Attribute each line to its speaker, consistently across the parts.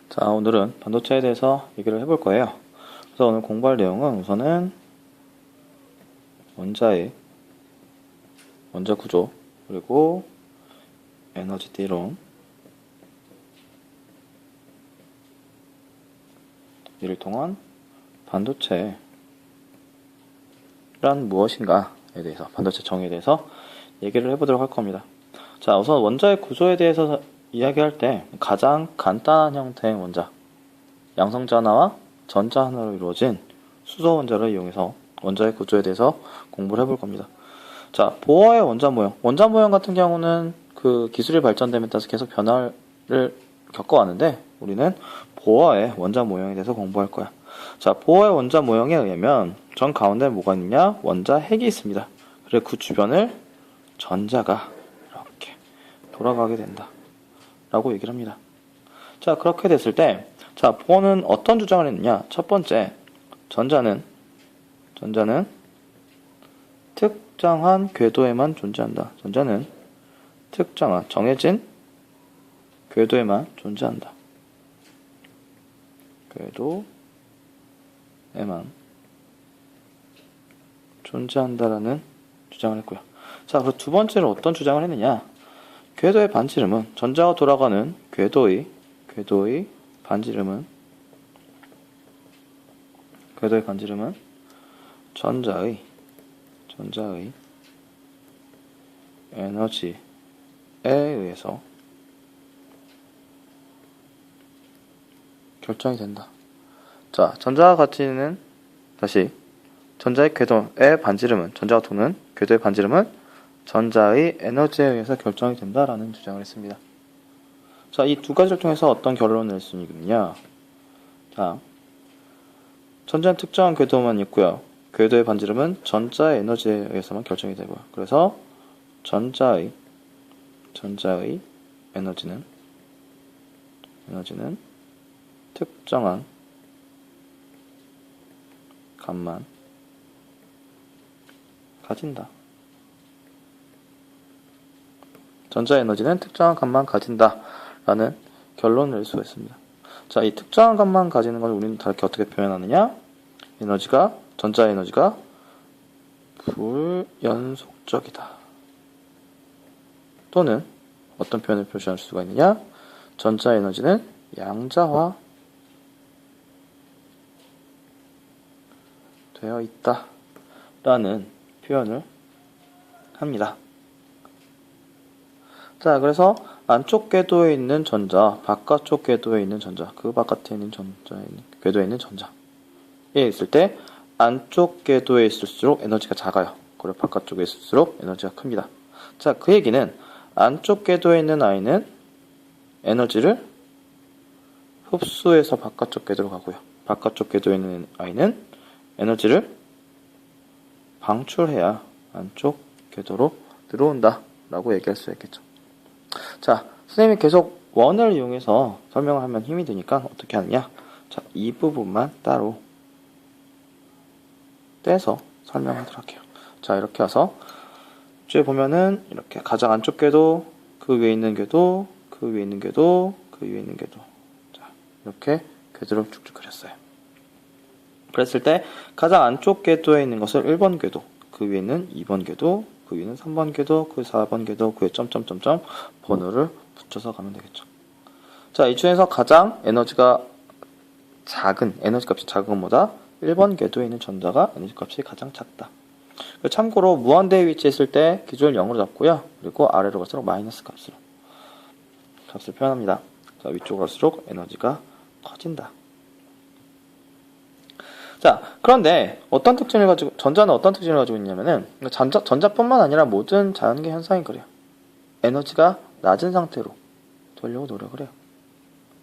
Speaker 1: 자, 오늘은 반도체에 대해서 얘기를 해볼 거예요. 그래서 오늘 공부할 내용은 우선은 원자 구조, 그리고 에너지 이론, 이를 통한 반도체란 무엇인가에 대해서, 반도체 정의에 대해서 얘기를 해보도록 할 겁니다. 자, 우선 원자의 구조에 대해서 이야기할 때 가장 간단한 형태의 원자, 양성자 하나와 전자 하나로 이루어진 수소 원자를 이용해서 원자의 구조에 대해서 공부를 해볼 겁니다. 자, 보어의 원자 모형 같은 경우는 그 기술이 발전됨에 따라서 계속 변화를 겪어왔는데 우리는 보어의 원자 모형에 대해서 공부할 거야. 자, 보어의 원자 모형에 의하면 전 가운데 뭐가 있느냐? 원자 핵이 있습니다. 그리고 그 주변을 전자가 이렇게 돌아가게 된다 라고 얘기를 합니다. 자, 그렇게 됐을 때, 자, 보어는 어떤 주장을 했느냐? 첫 번째, 전자는 특정한 궤도에만 존재한다. 전자는 특정한, 정해진 궤도에만 존재한다. 궤도에만 존재한다라는 주장을 했고요. 자, 그리고 두 번째로 어떤 주장을 했느냐? 궤도의 반지름은, 전자가 돌아가는 궤도의 반지름은 전자의 에너지에 의해서 결정이 된다. 자, 전자가 가지는, 전자의 궤도의 반지름은, 전자가 도는 궤도의 반지름은 전자의 에너지에 의해서 결정이 된다라는 주장을 했습니다. 자, 이 두 가지를 통해서 어떤 결론을 낼 수 있느냐? 자, 전자는 특정한 궤도만 있고요. 궤도의 반지름은 전자의 에너지에 의해서만 결정이 되고요. 그래서 전자의 에너지는 특정한 값만 가진다. 전자 에너지는 특정한 값만 가진다 라는 결론을 낼 수가 있습니다. 자, 이 특정한 값만 가지는 걸 우리는 다르게 어떻게 표현하느냐? 전자 에너지가 불연속적이다. 또는 어떤 표현을 표시할 수가 있느냐? 전자 에너지는 양자화 되어 있다 라는 표현을 합니다. 자, 그래서 안쪽 궤도에 있는 전자, 바깥쪽 궤도에 있는 전자, 그 바깥에 있는 궤도에 있는 전자에 있을 때 안쪽 궤도에 있을수록 에너지가 작아요. 그리고 바깥쪽에 있을수록 에너지가 큽니다. 자, 그 얘기는 안쪽 궤도에 있는 아이는 에너지를 흡수해서 바깥쪽 궤도로 가고요. 바깥쪽 궤도에 있는 아이는 에너지를 방출해야 안쪽 궤도로 들어온다 라고 얘기할 수 있겠죠. 자, 선생님이 계속 원을 이용해서 설명을 하면 힘이 드니까 어떻게 하느냐? 자, 이 부분만 따로 떼서 설명하도록 할게요. 자, 이렇게 해서 뒤에 보면은 이렇게 가장 안쪽 궤도, 그 위에 있는 궤도, 그 위에 있는 궤도, 그 위에 있는 궤도. 자, 이렇게 궤도를 쭉쭉 그렸어요. 그랬을 때 가장 안쪽 궤도에 있는 것을 1번 궤도, 그 위에는 2번 궤도, 그 위에는 3번 궤도, 그 4번 궤도, 그 위에 점점점점 번호를 붙여서 가면 되겠죠. 자, 이 중에서 가장 에너지 값이 작은 것보다 1번 궤도에 있는 전자가 에너지 값이 가장 작다. 참고로 무한대에 위치했을 때 기준을 0으로 잡고요. 그리고 아래로 갈수록 마이너스 값을 표현합니다. 자, 위쪽으로 갈수록 에너지가 커진다. 자, 그런데 전자는 어떤 특징을 가지고 있냐면은, 전자뿐만 아니라 모든 자연계 현상이 그래요. 에너지가 낮은 상태로 되려고 노력을 해요.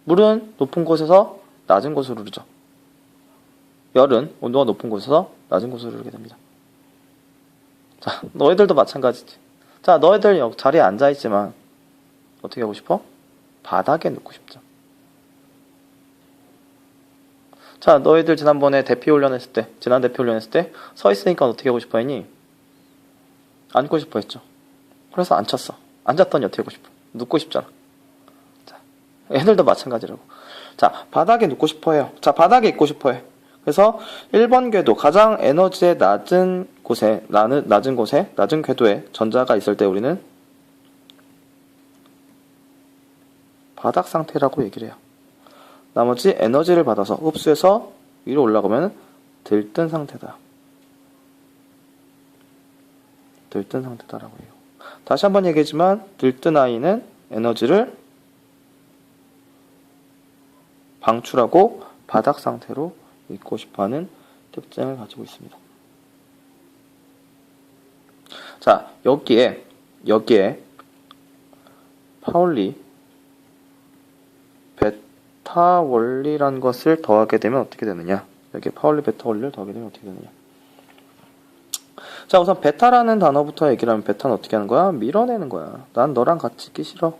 Speaker 1: 물은 높은 곳에서 낮은 곳으로 흐르죠. 열은 온도가 높은 곳에서 낮은 곳으로 흐르게 됩니다. 자, 너희들도 마찬가지지. 자, 너희들 자리에 앉아있지만 어떻게 하고 싶어? 바닥에 눕고 싶죠. 자, 너희들 지난 대피 훈련 했을 때 서 있으니까 어떻게 하고 싶어 했니? 앉고 싶어 했죠. 그래서 앉혔어. 앉았더니 어떻게 하고 싶어? 눕고 싶잖아. 자, 얘들도 마찬가지라고. 자, 바닥에 눕고 싶어 해요. 자, 바닥에 있고 싶어 해. 그래서 1번 궤도, 가장 에너지의 낮은 곳에, 낮은 궤도에 전자가 있을 때 우리는 바닥 상태라고 얘기를 해요. 나머지 에너지를 받아서 흡수해서 위로 올라가면 들뜬 상태다. 들뜬 상태다라고 해요. 다시 한번 얘기하지만 들뜬 아이는 에너지를 방출하고 바닥 상태로 있고 싶어하는 특징을 가지고 있습니다. 자, 여기에 파울리 베타 원리라는 것을 더하게 되면 어떻게 되느냐? 여기 파울리 베타 원리를 더하게 되면 어떻게 되느냐? 자, 우선 베타라는 단어부터 얘기를 하면 베타는 어떻게 하는 거야? 밀어내는 거야. 난 너랑 같이 있기 싫어.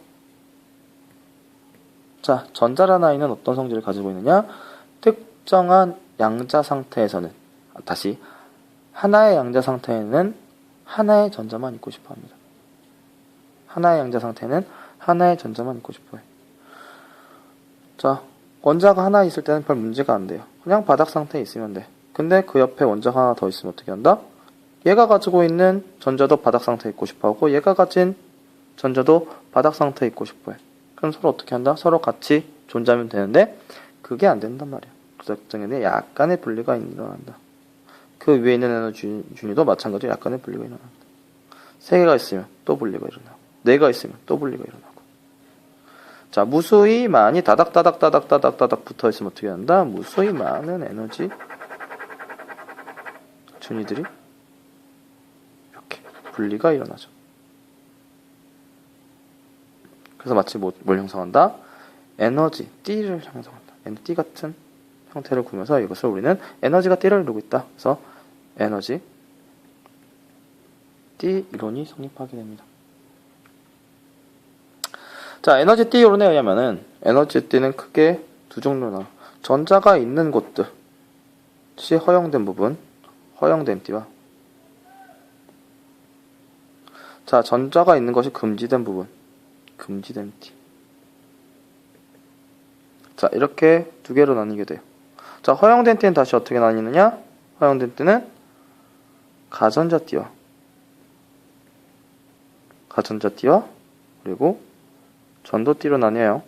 Speaker 1: 자, 전자라는 아이는 어떤 성질을 가지고 있느냐? 특정한 양자 상태에서는, 다시 하나의 양자 상태에는 하나의 전자만 있고 싶어 합니다. 하나의 양자 상태는 하나의 전자만 있고 싶어 해. 자, 원자가 하나 있을 때는 별 문제가 안 돼요. 그냥 바닥 상태에 있으면 돼. 근데 그 옆에 원자가 하나 더 있으면 어떻게 한다? 얘가 가지고 있는 전자도 바닥 상태에 있고 싶어 하고, 얘가 가진 전자도 바닥 상태에 있고 싶어 해. 그럼 서로 어떻게 한다? 서로 같이 존재하면 되는데 그게 안 된단 말이야. 그 특징에 약간의 분리가 일어난다. 그 위에 있는 에너지 준위도 마찬가지로 약간의 분리가 일어난다. 3개가 있으면 또 분리가 일어나고, 4가 있으면 또 분리가 일어나고. 자, 무수히 많이 다닥다닥 붙어 있으면 어떻게 한다? 무수히 많은 에너지 준위들이 이렇게 분리가 일어나죠. 그래서 마치 뭘 형성한다? 에너지 띠를 형성한다. 띠 같은 형태를 구면서 이것을 우리는 에너지가 띠를 이루고 있다. 그래서 에너지 띠 이론이 성립하게 됩니다. 자, 에너지 띠 이론에 의하면은 에너지 띠는 크게 두 종류로 나와. 전자가 있는 곳들이 허용된 부분, 허용된 띠와, 자, 전자가 있는 것이 금지된 부분, 금지된 띠. 자, 이렇게 두 개로 나뉘게 돼요. 자, 허용된 띠는 다시 어떻게 나뉘느냐? 허용된 띠는 가전자띠와 그리고 전도띠로 나뉘어요.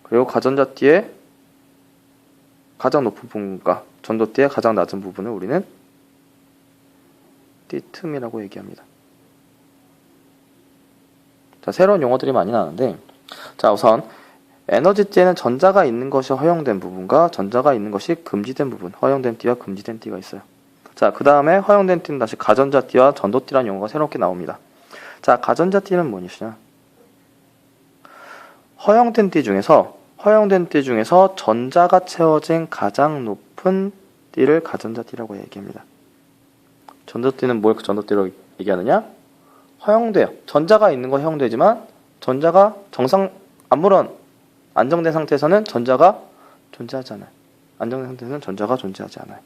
Speaker 1: 그리고 가전자띠의 가장 높은 부분과 전도띠의 가장 낮은 부분을 우리는 띠 틈이라고 얘기합니다. 자, 새로운 용어들이 많이 나오는데, 자, 우선 에너지띠에는 전자가 있는 것이 허용된 부분과 전자가 있는 것이 금지된 부분, 허용된 띠와 금지된 띠가 있어요. 자, 그 다음에 허용된 띠는 다시 가전자띠와 전도띠라는 용어가 새롭게 나옵니다. 자, 가전자띠는 뭐냐? 허용된 띠 중에서 전자가 채워진 가장 높은 띠를 가전자띠라고 얘기합니다. 전도띠는 뭘 전도띠로 얘기하느냐? 허용돼요. 전자가 있는 건 허용되지만 전자가 아무런 안정된 상태에서는 전자가 존재하지 않아요. 안정된 상태에서는 전자가 존재하지 않아요.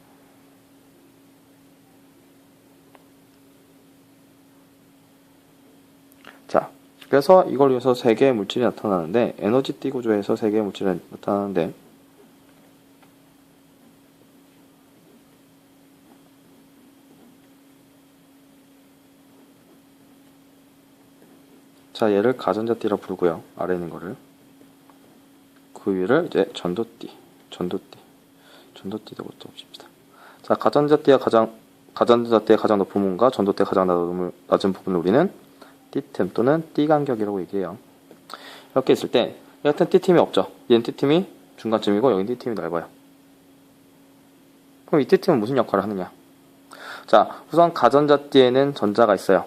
Speaker 1: 자, 그래서 이걸 위해서 3개의 물질이 나타나는데, 에너지띠 구조에서 3개의 물질이 나타나는데, 자, 얘를 가전자띠라고 부르고요. 아래 있는 거를. 그 위를 이제 전도띠라고 또 봅시다. 자, 가전자띠의 가장 높은 부분과 전도띠의 가장 낮은 부분을 우리는 띠틈 또는 띠간격이라고 얘기해요. 이렇게 있을 때 여하튼 띠틈이 없죠. 얘는 띠틈이 중간쯤이고 여긴 띠틈이 넓어요. 그럼 이 띠틈은 무슨 역할을 하느냐? 자, 우선 가전자띠에는 전자가 있어요.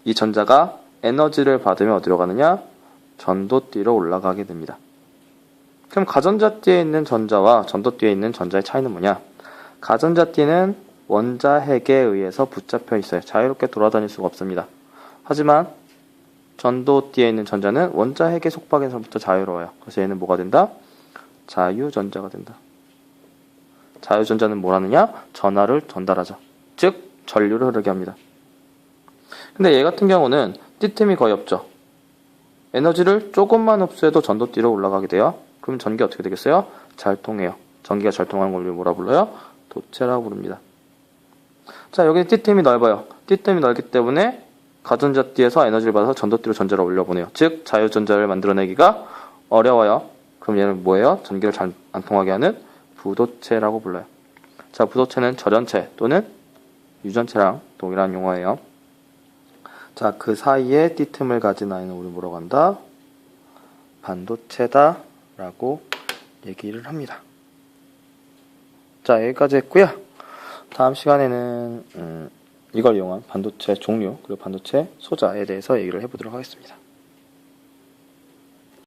Speaker 1: 이 전자가 에너지를 받으면 어디로 가느냐? 전도띠로 올라가게 됩니다. 그럼 가전자띠에 있는 전자와 전도띠에 있는 전자의 차이는 뭐냐? 가전자띠는 원자 핵에 의해서 붙잡혀 있어요. 자유롭게 돌아다닐 수가 없습니다. 하지만 전도띠에 있는 전자는 원자 핵의 속박에서부터 자유로워요. 그래서 얘는 뭐가 된다? 자유전자가 된다. 자유전자는 뭘 하느냐? 전하를 전달하죠. 즉 전류를 흐르게 합니다. 근데 얘 같은 경우는 띠틈이 거의 없죠. 에너지를 조금만 흡수해도 전도띠로 올라가게 돼요. 그럼 전기 어떻게 되겠어요? 잘 통해요. 전기가 잘 통하는 걸 뭐라 불러요? 도체라고 부릅니다. 자, 여기 띠틈이 넓어요. 띠틈이 넓기 때문에 가전자띠에서 에너지를 받아서 전도띠로 전자를 올려보내요. 즉 자유전자를 만들어내기가 어려워요. 그럼 얘는 뭐예요? 전기를 잘 안 통하게 하는 부도체라고 불러요. 자, 부도체는 절연체 또는 유전체랑 동일한 용어예요. 자, 그 사이에 띠틈을 가진 아이는 우리 뭐라고 한다? 반도체다 라고 얘기를 합니다. 자, 여기까지 했고요. 다음 시간에는 이걸 이용한 반도체 종류 그리고 반도체 소자에 대해서 얘기를 해보도록 하겠습니다.